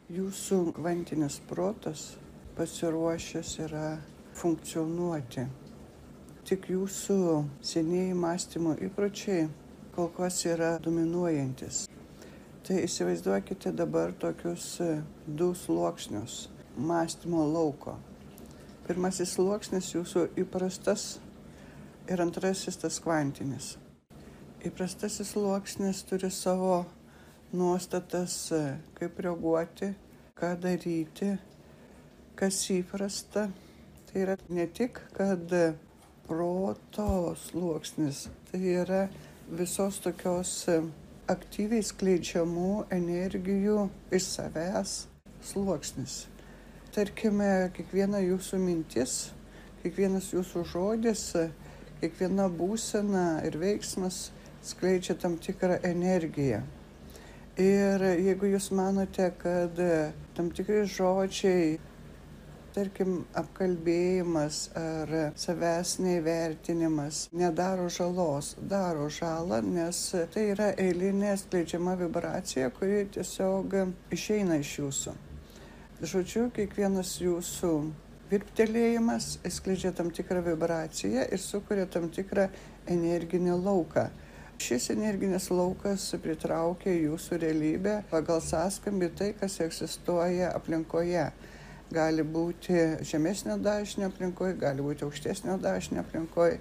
Jūsų kvantinis protas pasiruošęs yra funkcionuoti. Tik jūsų senieji mąstymo įpročiai kol kas yra dominuojantis. Tai įsivaizduokite dabar tokius 2 sluoksnius mąstymo lauko. Pirmasis sluoksnis jūsų įprastas ir antrasis tas kvantinis. Įprastasis sluoksnis turi savo nuostatas, kaip reaguoti, ką daryti, kas įprasta. Tai yra ne tik, kad proto sluoksnis, tai yra visos tokios aktyviai skleidžiamų energijų iš savęs sluoksnis. Tarkime, kiekviena jūsų mintis, kiekvienas jūsų žodis, kiekviena būsena ir veiksmas skleidžia tam tikrą energiją. Ir jeigu jūs manote, kad tam tikri žodžiai, tarkim, apkalbėjimas ar savęs neįvertinimas nedaro žalos, daro žalą, nes tai yra eilinė skleidžiama vibracija, kuri tiesiog išeina iš jūsų. Žodžiu, kiekvienas jūsų virptelėjimas skleidžia tam tikrą vibraciją ir sukuria tam tikrą energinį lauką. Šis energinis laukas pritraukia jūsų realybę pagal sąskambį tai, kas egzistuoja aplinkoje. Gali būti žemesnio dažnio aplinkoje, gali būti aukštesnio dažnio aplinkoje,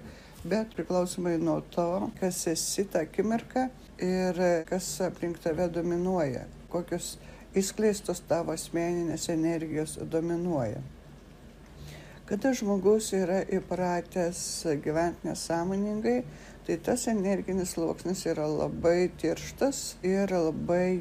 bet priklausomai nuo to, kas esi tą akimirką ir kas aplink tave dominuoja, kokios įskleistos tavo asmeninės energijos dominuoja. Kada žmogus yra įpratęs gyventi nesąmoningai, tai tas energinis sluoksnis yra labai tirštas ir labai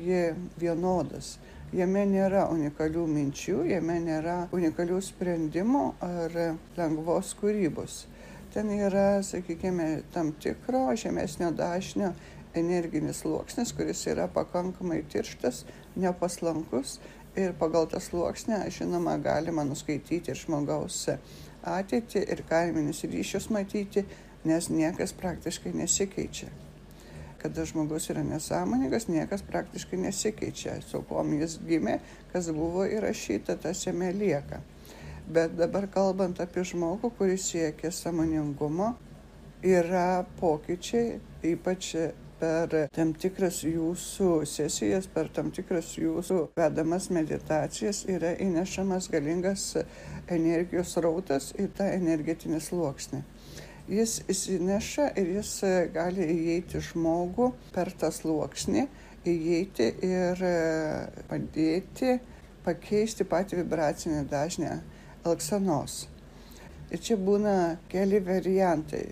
vienodas. Jame nėra unikalių minčių, jame nėra unikalių sprendimų ar lengvos kūrybos. Ten yra, sakykime, tam tikro žemesnio dažnio energinis sluoksnis, kuris yra pakankamai tirštas, nepaslankus ir pagal tą sluoksnį, žinoma, galima nuskaityti ir žmogaus ateitį ir karminius ryšius matyti, nes niekas praktiškai nesikeičia. Kada žmogus yra nesąmoningas, niekas praktiškai nesikeičia. Su kuom jis gimė, kas buvo įrašyta, tas jame lieka. Bet dabar kalbant apie žmogų, kuris siekia sąmoningumo, yra pokyčiai, ypač per tam tikras jūsų sesijas, per tam tikras jūsų vedamas meditacijas yra įnešamas galingas energijos srautas į tą energetinį sluoksnį. Jis įsineša ir jis gali įeiti žmogų per tą sluoksnį, įeiti ir padėti pakeisti patį vibracinį dažnį elgsenos. Ir čia būna keli variantai.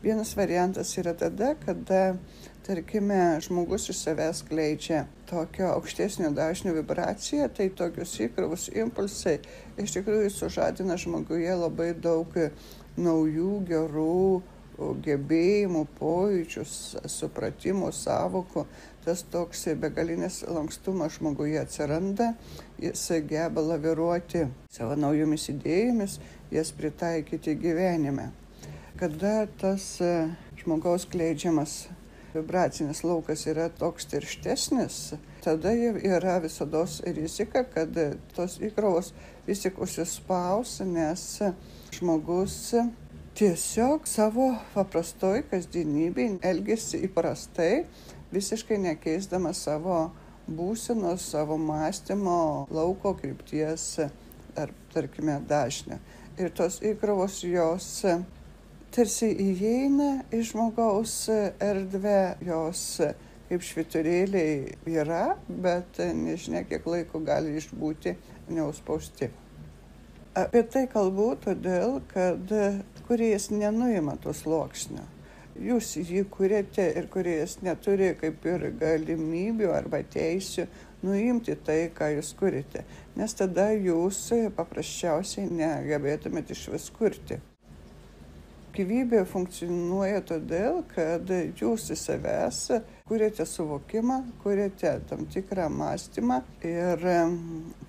Vienas variantas yra tada, kada, tarkime, žmogus iš savęs skleidžia tokio aukštesnio dažnio vibraciją, tai tokius įkrovus impulsai iš tikrųjų sužadina žmoguje labai daug naujų, gerų gebėjimų, pojūčių, supratimų, sąvokų. Tas toks begalinis lankstumas žmoguje atsiranda, jis geba laviruoti savo naujomis idėjomis, jas pritaikyti gyvenime. Kada tas žmogaus skleidžiamas vibracinis laukas yra toks tirštesnis, tada yra visados rizika, kad tos įkrovos vis tik užsispaus, nes žmogus tiesiog savo paprastoj kasdienybėj elgiasi įprastai, visiškai nekeisdamas savo būsenos, savo mąstymo lauko krypties ar, tarkime, dažnio. Ir tos įkrovos jos tarsi įeina į žmogaus erdvę, jos kaip švyturėliai yra, bet nežinia, kiek laiko gali išbūti neužspausti. Apie tai kalbu todėl, kad kūrėjas nenuima to sluoksnio. Jūs jį kuriate ir kūrėjas neturi kaip ir galimybių arba teisių nuimti tai, ką jūs kuriate, nes tada jūs paprasčiausiai negebėtumėte išvis kurti. Gyvybė funkcionuoja todėl, kad jūs į savęs kuriate suvokimą, kuriate tam tikrą mąstymą ir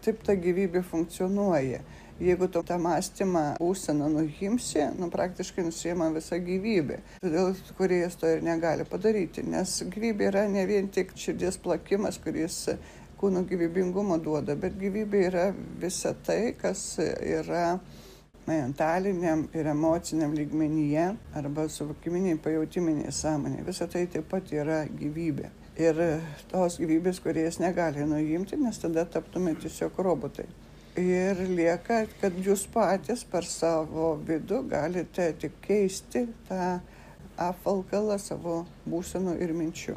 taip ta gyvybė funkcionuoja. Jeigu tu tą mąstymą būseną nuimsi, praktiškai nusiima visa gyvybė. Todėl kūrėjas to ir negali padaryti, nes gyvybė yra ne vien tik širdies plakimas, kuris kūno gyvybingumo duoda, bet gyvybė yra visa tai, kas yra mentaliniam ir emociniam lygmenyje arba suvokiminiai pajautiminiai sąmonė. Visa tai taip pat yra gyvybė. Ir tos gyvybės, kuriais negali nuimti, nes tada taptume tiesiog robotai. Ir lieka, kad jūs patys per savo vidų galite tik keisti tą apvalkalą savo būsenų ir minčių.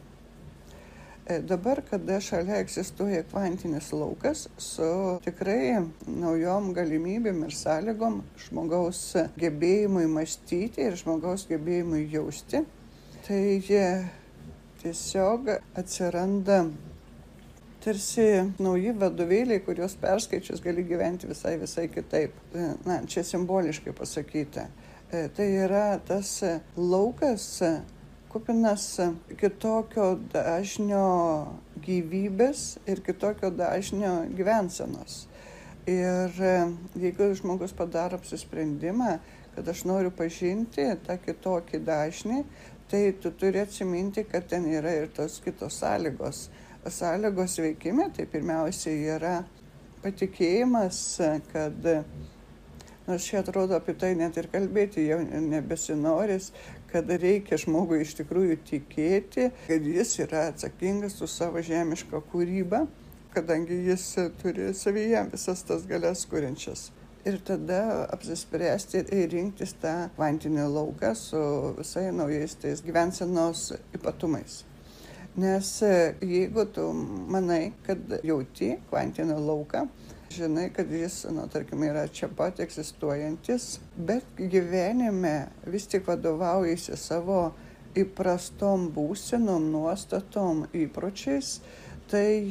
Dabar, kada šalia egzistuoja kvantinis laukas su tikrai naujom galimybėm ir sąlygom žmogaus gebėjimui mąstyti ir žmogaus gebėjimui jausti, tai tiesiog atsiranda tarsi nauji vadovėliai, kuriuos perskaičius gali gyventi visai kitaip. Čia simboliškai pasakyta. Tai yra tas laukas kupinas kitokio dažnio gyvybės ir kitokio dažnio gyvensenos. Ir jeigu žmogus padaro apsisprendimą, kad aš noriu pažinti tą kitokį dažnį, tai tu turi atsiminti, kad ten yra ir tos kitos sąlygos. Sąlygos veikime tai pirmiausiai yra patikėjimas, kad nors čia atrodo apie tai net ir kalbėti jau nebesinoris, kad reikia žmogui iš tikrųjų tikėti, kad jis yra atsakingas už savo žemišką kūrybą, kadangi jis turi savyje visas tas galias kuriančias. Ir tada apsispręsti ir rinktis tą kvantinį lauką su visai naujais tais gyvensenos ypatumais. Nes jeigu tu manai, kad jauti kvantinį lauką, žinai, kad jis, tarkim, yra čia pat egzistuojantis, bet gyvenime vis tik vadovaujasi savo įprastom būsenom, nuostatom, įpročiais, tai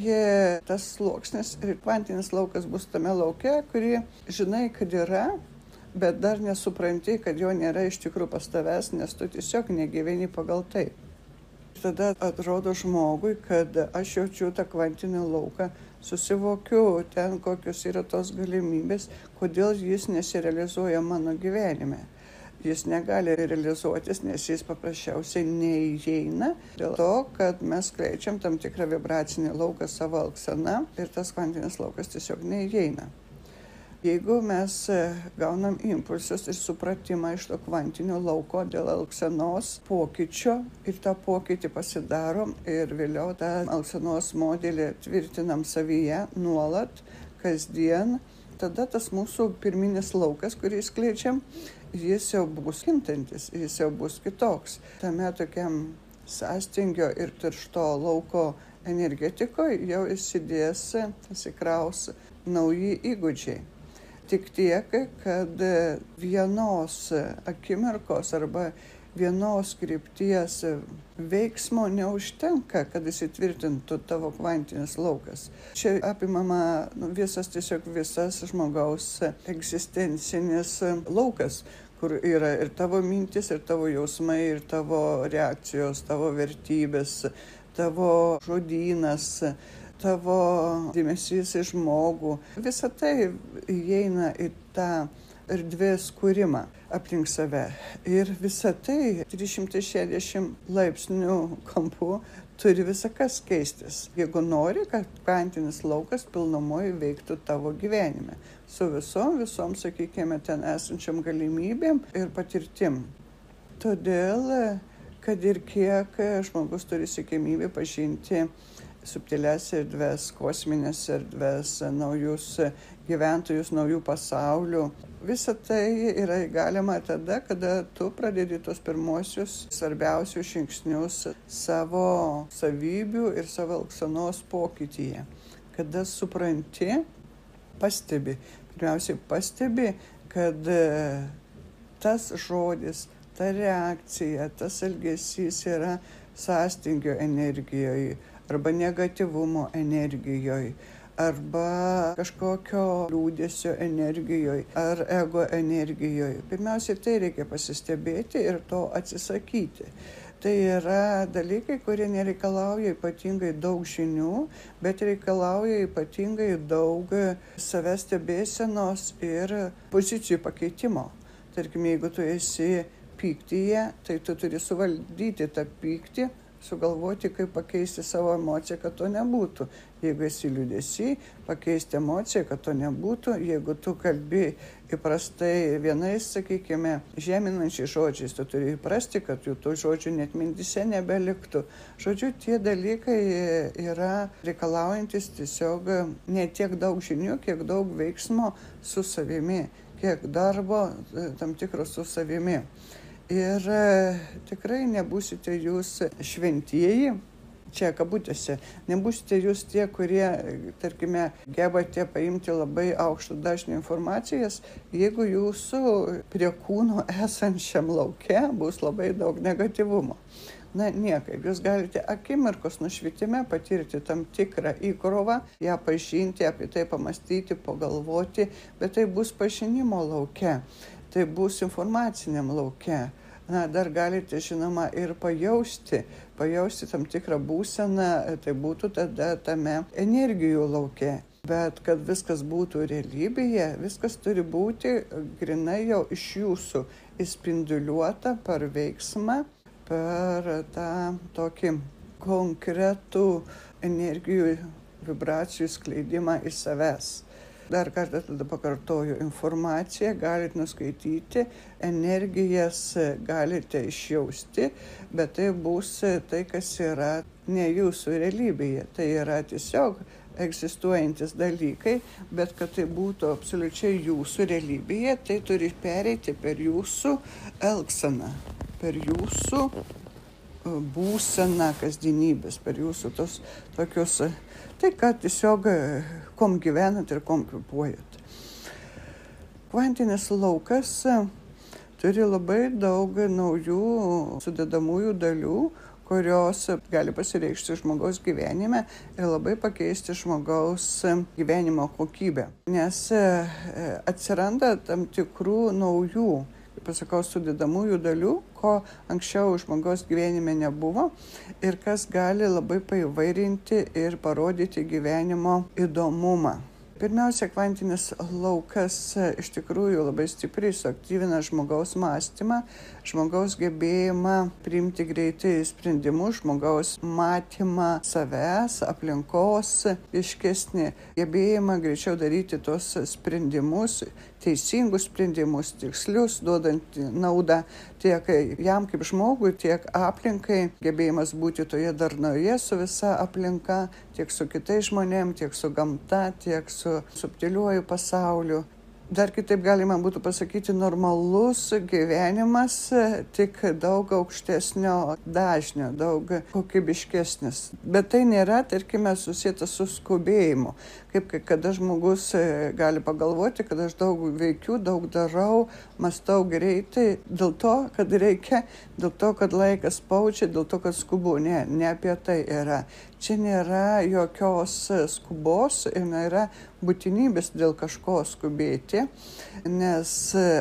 tas sluoksnis ir kvantinis laukas bus tame lauke, kurį žinai, kad yra, bet dar nesupranti, kad jo nėra iš tikrųjų pas tavęs, nes tu tiesiog negyveni pagal tai. Tada atrodo žmogui, kad aš jaučiu tą kvantinį lauką, susivokiu ten, kokios yra tos galimybės, kodėl jis nesirealizuoja mano gyvenime. Jis negali realizuotis, nes jis paprasčiausiai neįeina dėl to, kad mes skleidžiam tam tikrą vibracinį lauką savo elgsena ir tas kvantinis laukas tiesiog neįeina. Jeigu mes gaunam impulsus ir supratimą iš to kvantinio lauko dėl elgsenos pokyčio ir tą pokytį pasidarom ir vėliau tą elgsenos modelį tvirtinam savyje nuolat, kasdien, tada tas mūsų pirminis laukas, kurį skleidžiam, jis jau bus kintantis, jis jau bus kitoks. Tame tokiam sąstingio ir tiršto lauko energetikoje jau įsikraus nauji įgūdžiai. Tik tiek, kad vienos akimirkos arba vienos krypties veiksmo neužtenka, kad įsitvirtintų tavo kvantinis laukas. Čia apimama visas žmogaus egzistencinis laukas, kur yra ir tavo mintis, ir tavo jausmai, ir tavo reakcijos, tavo vertybės, tavo žodynas, tavo dėmesys į žmogų. Visa tai įeina į tą erdvės kūrimą aplink save. Ir visa tai 360 laipsnių kampu turi visa kas keistis. Jeigu nori, kad kvantinis laukas pilnumoje veiktų tavo gyvenime. Su visom, sakykime, ten esančiam galimybėm ir patirtim. Todėl, kad ir kiek žmogus turi siekiamybę pažinti subtilias erdves, kosminės erdves, naujus gyventojus, naujų pasaulių. Visa tai yra galima tada, kada tu pradedi tos pirmosius svarbiausius žingsnius savo savybių ir savo elgsenos pokytyje. Kada supranti, pirmiausiai pastebi, kad tas žodis, ta reakcija, tas elgesys yra sąstingio energijoje, arba negatyvumo energijoje, arba kažkokio liūdesio energijoje, ar ego energijoje. Pirmiausiai tai reikia pasistebėti ir to atsisakyti. Tai yra dalykai, kurie nereikalauja ypatingai daug žinių, bet reikalauja ypatingai daug savęs stebėsenos ir pozicijų pakeitimo. Tarkim, jeigu tu esi pyktyje, tai tu turi suvaldyti tą pyktį, sugalvoti, kaip pakeisti savo emociją, kad to nebūtų. Jeigu esi liūdesy, pakeisti emociją, kad to nebūtų. Jeigu tu kalbi įprastai vienais, sakykime, žeminančiais žodžiais, tu turi įprasti, kad jų tų žodžių net mintyse nebeliktų. Žodžiu, tie dalykai yra reikalaujantis tiesiog ne tiek daug žinių, kiek daug veiksmo su savimi, kiek darbo tam tikro su savimi. Ir tikrai nebūsite jūs šventieji, čia kabutėse, nebūsite jūs tie, kurie, tarkime, gebate paimti labai aukšto dažnio informacijas, jeigu jūsų prie kūno esančiam lauke bus labai daug negatyvumo. Na, niekaip, jūs galite akimirkos nušvitime patirti tam tikrą įkrovą, ją pažinti, apie tai pamastyti, pagalvoti, bet tai bus pažinimo lauke, tai bus informaciniam lauke. Na, dar galite, žinoma, ir pajausti tam tikrą būseną, tai būtų tada tame energijų lauke. Bet kad viskas būtų realybėje, viskas turi būti grinai jau iš jūsų įspinduliuota per veiksmą, per tą tokį konkretų energijų vibracijų skleidimą iš savęs. Dar kartą tada pakartoju, informaciją galite nuskaityti, energijas galite išjausti, bet tai bus tai, kas yra ne jūsų realybėje. Tai yra tiesiog egzistuojantis dalykai, bet kad tai būtų absoliučiai jūsų realybėje, tai turi pereiti per jūsų elgseną, per jūsų būseną kasdienybės, per jūsų tos tokius, tai kad tiesiog kom gyvenat ir kom kvėpuojat. Kvantinis laukas turi labai daug naujų sudedamųjų dalių, kurios gali pasireikšti žmogaus gyvenime ir labai pakeisti žmogaus gyvenimo kokybę. Nes atsiranda tam tikrų naujų, kaip pasakau, sudedamųjų dalių, ko anksčiau žmogaus gyvenime nebuvo ir kas gali labai paįvairinti ir parodyti gyvenimo įdomumą. Pirmiausia, kvantinis laukas iš tikrųjų labai stipriai suaktyvina žmogaus mąstymą, žmogaus gebėjimą priimti greitai sprendimus, žmogaus matymą savęs, aplinkos aiškesnį, gebėjimą greičiau daryti tos sprendimus, teisingus sprendimus, tikslius, duodant naudą tiek jam kaip žmogui, tiek aplinkai, gebėjimas būti toje darnoje su visa aplinka, tiek su kitais žmonėm, tiek su gamta, tiek su subtiliuoju pasauliu. Dar kitaip galima būtų pasakyti, normalus gyvenimas, tik daug aukštesnio dažnio, daug kokybiškesnis. Bet tai nėra, tarkime, susijęta su skubėjimu. Kaip kada žmogus gali pagalvoti, kad aš daug veikiu, daug darau, mąstau greitai, dėl to, kad reikia, dėl to, kad laikas spaudžia, dėl to, kad skubu. Ne apie tai yra. Čia nėra jokios skubos ir nėra būtinybės dėl kažko skubėti, nes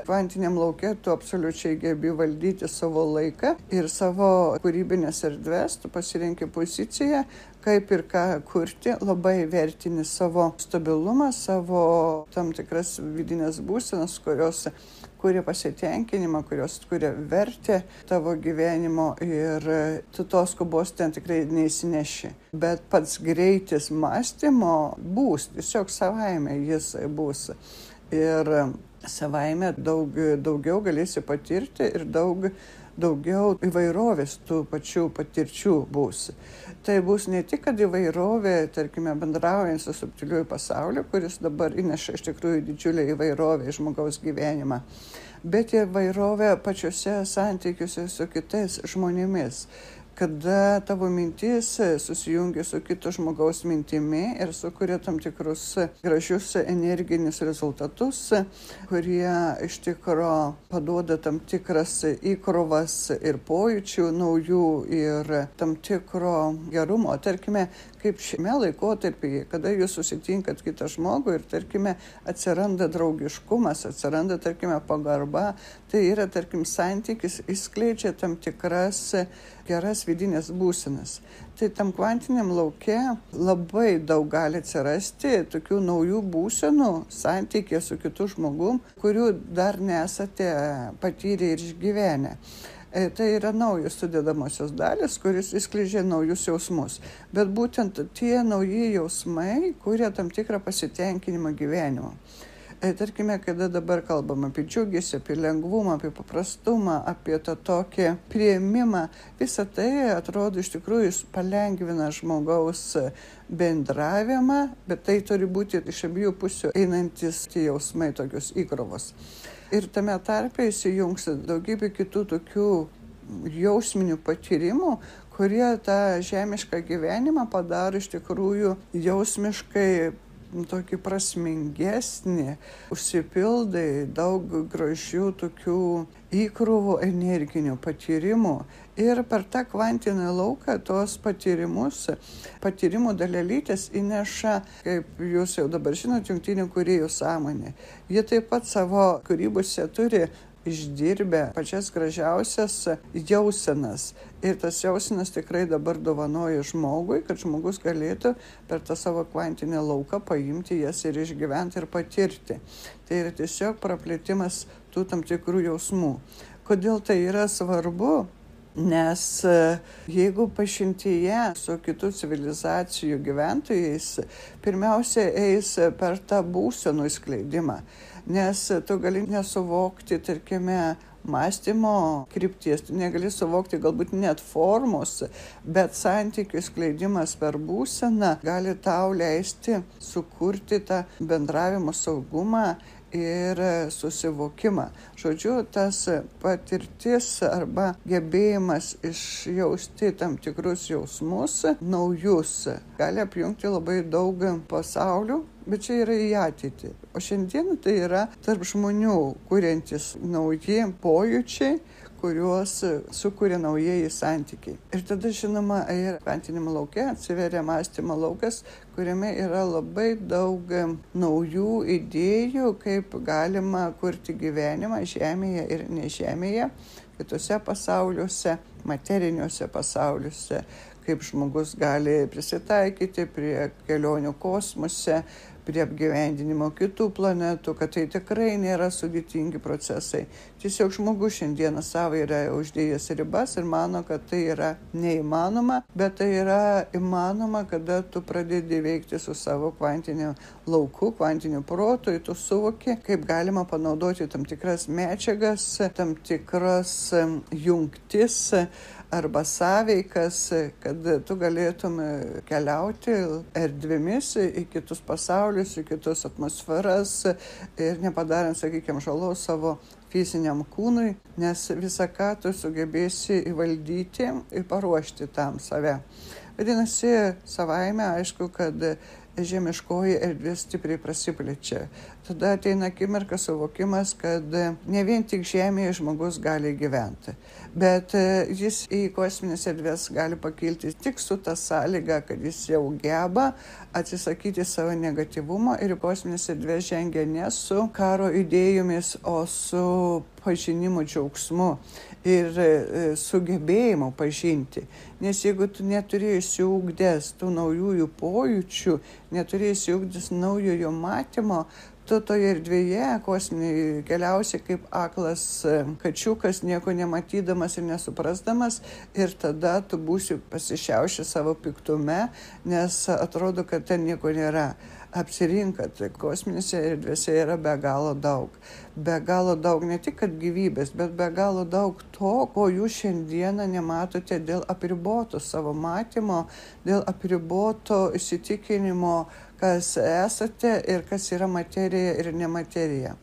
kvantiniam lauke tu absoliučiai gebi valdyti savo laiką ir savo kūrybinės erdvės, tu pasirenki poziciją, kaip ir ką kurti, labai vertini savo stabilumą, savo tam tikras vidinės būsenas, kurios kuria pasitenkinimą, kurios kuria vertę tavo gyvenimo ir tu tos skubos ten tikrai neįsineši. Bet pats greitis mąstymo bus, tiesiog savaime jis bus. Ir savaime daugiau galėsi patirti ir daugiau įvairovės tų pačių patirčių bus. Tai bus ne tik, kad įvairovė, tarkime, bendraujant su subtiliuoju pasauliu, kuris dabar įneša iš tikrųjų didžiulę įvairovę į žmogaus gyvenimą, bet ir įvairovė pačiuose santykiuose su kitais žmonėmis. Kada tavo mintis susijungia su kito žmogaus mintimi ir sukuria tam tikrus gražius energinius rezultatus, kurie iš tikro paduoda tam tikras įkrovas ir pojūčių naujų ir tam tikro gerumo. Tarkime, kaip šiame laikotarpyje, kada jūs susitinkat kitą žmogų ir, tarkime, atsiranda draugiškumas, atsiranda, tarkime, pagarba, tai yra, tarkim, santykis, išskleidžia tam tikras geras vidinės būsenas. Tai tam kvantiniam lauke labai daug gali atsirasti tokių naujų būsenų santykė su kitu žmogum, kurių dar nesate patyrę ir išgyvenę. Tai yra naujos sudedamosios dalis, kuris įskleidžia naujus jausmus. Bet būtent tie nauji jausmai kuria tam tikrą pasitenkinimą gyvenimu. Tarkime, kada dabar kalbam apie džiugesį, apie lengvumą, apie paprastumą, apie tą tokį priėmimą, visa tai atrodo iš tikrųjų palengvina žmogaus bendravimą, bet tai turi būti iš abiejų pusių einantis tie jausmai, tokios įkrovos. Ir tame tarpe įsijungs daugybė kitų tokių jausminių patyrimų, kurie tą žemišką gyvenimą padaro iš tikrųjų jausmiškai tokį prasmingesnį, užsipildai daug gražių tokių įkrovų energinių patyrimų. Ir per tą kvantinį lauką tos patyrimų dalelytės įneša, kaip jūs jau dabar žinote, jungtinių kūrėjų sąmonė. Jie taip pat savo kūrybose turi išdirbę pačias gražiausias jausenas. Ir tas jausenas tikrai dabar dovanoja žmogui, kad žmogus galėtų per tą savo kvantinį lauką paimti jas ir išgyventi ir patirti. Tai yra tiesiog praplėtimas tų tam tikrų jausmų. Kodėl tai yra svarbu? Nes jeigu pažintyje su kitų civilizacijų gyventojais, pirmiausia eis per tą būsenų įskleidimą. Nes tu gali nesuvokti, tarkime, mąstymo krypties, tu negali suvokti galbūt net formos, bet santykių skleidimas per būseną gali tau leisti sukurti tą bendravimo saugumą ir susivokimą. Žodžiu, tas patirtis arba gebėjimas išjausti tam tikrus jausmus, naujus, gali apjungti labai daug pasaulių, bet čia yra į ateitį. O šiandien tai yra tarp žmonių kuriantis nauji pojūčiai, kuriuos sukuria naujieji santykiai. Ir tada, žinoma, ir kvantiniame lauke atsiveria mąstymo laukas, kuriame yra labai daug naujų idėjų, kaip galima kurti gyvenimą žemėje ir ne žemėje, kitose pasauliuose, materiniuose pasauliuose, kaip žmogus gali prisitaikyti prie kelionių kosmose, prie apgyvendinimo kitų planetų, kad tai tikrai nėra sudėtingi procesai. Tiesiog žmogus šiandieną savo yra uždėjęs ribas ir mano, kad tai yra neįmanoma, bet tai yra įmanoma, kada tu pradedi veikti su savo kvantiniu lauku, kvantiniu protu, ir tu suvoki, kaip galima panaudoti tam tikras medžiagas, tam tikras jungtis arba sąveikas, kad tu galėtum keliauti erdvėmis į kitus pasaulius, į kitus atmosferas ir nepadarant, sakykime, žalos savo fiziniam kūnui, nes visą ką tu sugebėsi įvaldyti ir paruošti tam save. Vadinasi, savaime aišku, kad žemiškoji erdvė stipriai prasiplečia. Tada ateina akimirka suvokimas, kad ne vien tik žemėje žmogus gali gyventi, bet jis į kosminės erdvės gali pakilti tik su ta sąlyga, kad jis jau geba atsisakyti savo negatyvumo ir į kosminės erdvės žengia ne su karo idėjomis, o su pažinimo džiaugsmu ir sugebėjimu pažinti. Nes jeigu tu neturi išsiugdęs tų naujųjų pojūčių, neturi išsiugdęs naujojo matymo, tu toje erdvėje kosminėje keliausi kaip aklas kačiukas, nieko nematydamas ir nesuprasdamas, ir tada tu būsi pasišiaušęs savo piktume, nes atrodo, kad ten nieko nėra. Apsirinkat, kosminėse erdvėse yra be galo daug. Be galo daug ne tik kad gyvybės, bet be galo daug to, ko jūs šiandieną nematote dėl apriboto savo matymo, dėl apriboto įsitikinimo, kas esate ir kas yra materija ir nematerija.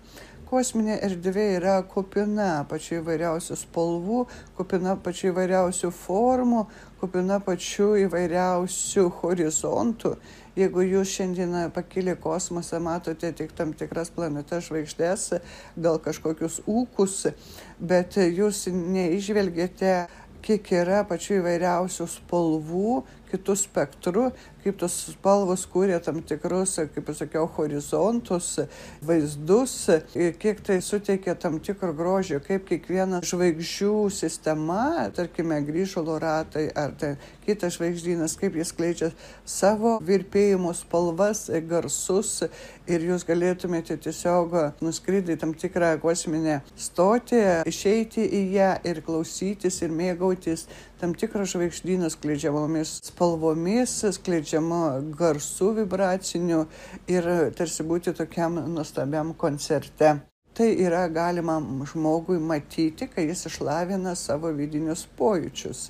Kosminė erdvė yra kupina pačių įvairiausių spalvų, kupina pačių įvairiausių formų, kupina pačių įvairiausių horizontų. Jeigu jūs šiandieną pakilę kosmosą matote tik tam tikras planetas, žvaigždės, gal kažkokius ūkus, bet jūs neižvelgiate, kiek yra pačių įvairiausių spalvų, kitų spektrų, kaip tos spalvos kūrė tam tikrus, kaip aš sakiau, horizontus, vaizdus, kiek tai suteikia tam tikro grožio, kaip kiekviena žvaigždžių sistema, tarkime, grįžulo ratai ar tai kitas žvaigždynas, kaip jis skleidžia savo virpėjimo spalvas, garsus ir jūs galėtumėte tiesiog nuskridę į tam tikrą kosminę stotį, išeiti į ją ir klausytis ir mėgautis tam tikro žvaigždyno skleidžiamomis spalvomis, skleidžiamo garsų vibracinių ir tarsi būti tokiam nuostabiam koncerte. Tai yra galima žmogui matyti, kai jis išlavina savo vidinius pojūčius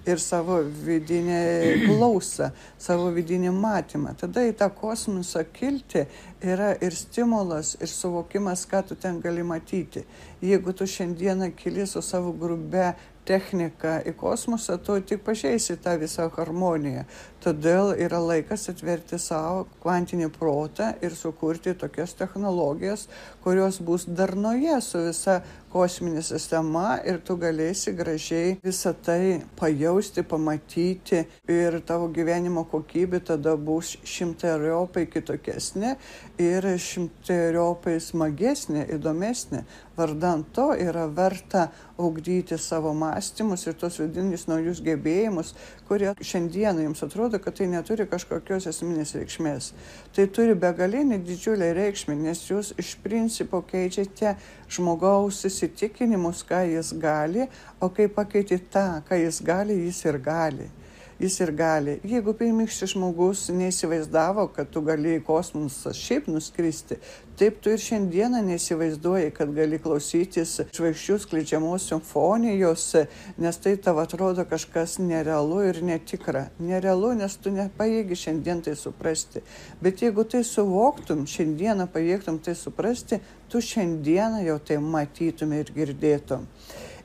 ir savo vidinę klausą, savo vidinį matymą. Tada į tą kosmosą kilti yra ir stimulas, ir suvokimas, ką tu ten gali matyti. Jeigu tu šiandieną kili su savo grubia technika į kosmosą, tu tik pažeisi tą visą harmoniją. Todėl yra laikas atverti savo kvantinį protą ir sukurti tokias technologijas, kurios bus darnoje su visa kosminė sistema ir tu galėsi gražiai visą tai pajausti, pamatyti ir tavo gyvenimo kokybė tada bus šimteriopai kitokesnė ir šimteriopai smagesnė, įdomesnė. Vardan to yra verta ugdyti savo mąstymus ir tos vidinius naujus gebėjimus, kurie šiandieną jums atrodo, kad tai neturi kažkokios esminės reikšmės. Tai turi begalinį didžiulę reikšmę, nes jūs iš principo keičiate žmogaus įsitikinimus, ką jis gali, o kai pakeiti tą, ką jis gali, jis ir gali. Jis ir gali. Jeigu pirmykštis žmogus neįsivaizdavo, kad tu gali į kosmosą šiaip nuskristi, taip tu ir šiandieną neįsivaizduoji, kad gali klausytis žvaigždžių skleidžiamos simfonijos, nes tai tau atrodo kažkas nerealu ir netikra. Nerealu, nes tu nepajėgi šiandien tai suprasti. Bet jeigu tai suvoktum, šiandieną pajėgtum tai suprasti, tu šiandieną jau tai matytum ir girdėtum.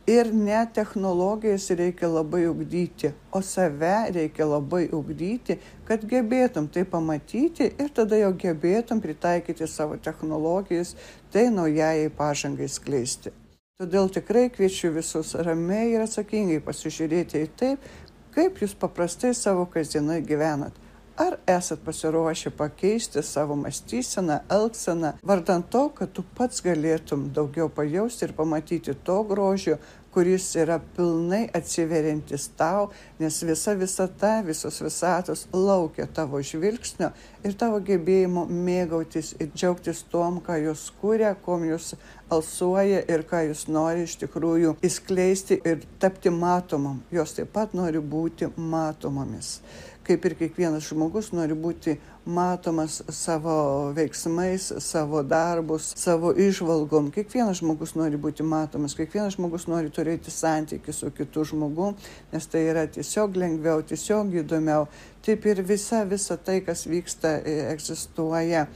Ir ne technologijas reikia labai ugdyti, o save reikia labai ugdyti, kad gebėtum tai pamatyti ir tada jau gebėtum pritaikyti savo technologijas, tai naujai pažangai skleisti. Todėl tikrai kviečiu visus ramiai ir atsakingai pasižiūrėti į tai, kaip jūs paprastai savo kasdienai gyvenat. Ar esat pasiruošę pakeisti savo mąstyseną, elgseną, vardan to, kad tu pats galėtum daugiau pajausti ir pamatyti to grožio, kuris yra pilnai atsiveriantis tau, nes visa visata, visos visatos laukia tavo žvilgsnio ir tavo gebėjimo mėgautis ir džiaugtis tom, ką jūs kūrė, kom jūs alsuoja ir ką jūs nori iš tikrųjų įskleisti ir tapti matomam. Jos taip pat nori būti matomomis. Kaip ir kiekvienas žmogus nori būti matomas savo veiksmais, savo darbus, savo įžvalgom. Kiekvienas žmogus nori būti matomas, kiekvienas žmogus nori turėti santykį su kitu žmogum, nes tai yra tiesiog lengviau, tiesiog įdomiau. Taip ir visa tai, kas vyksta, egzistuoja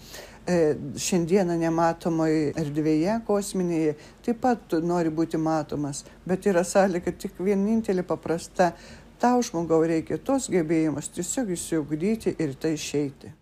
šiandieną nematomoje erdvėje kosminėje, taip pat nori būti matomas, bet yra sąlyga tik vienintelė paprasta. Tau žmogau reikia tos gebėjimus tiesiog išsiugdyti ir tai išeiti.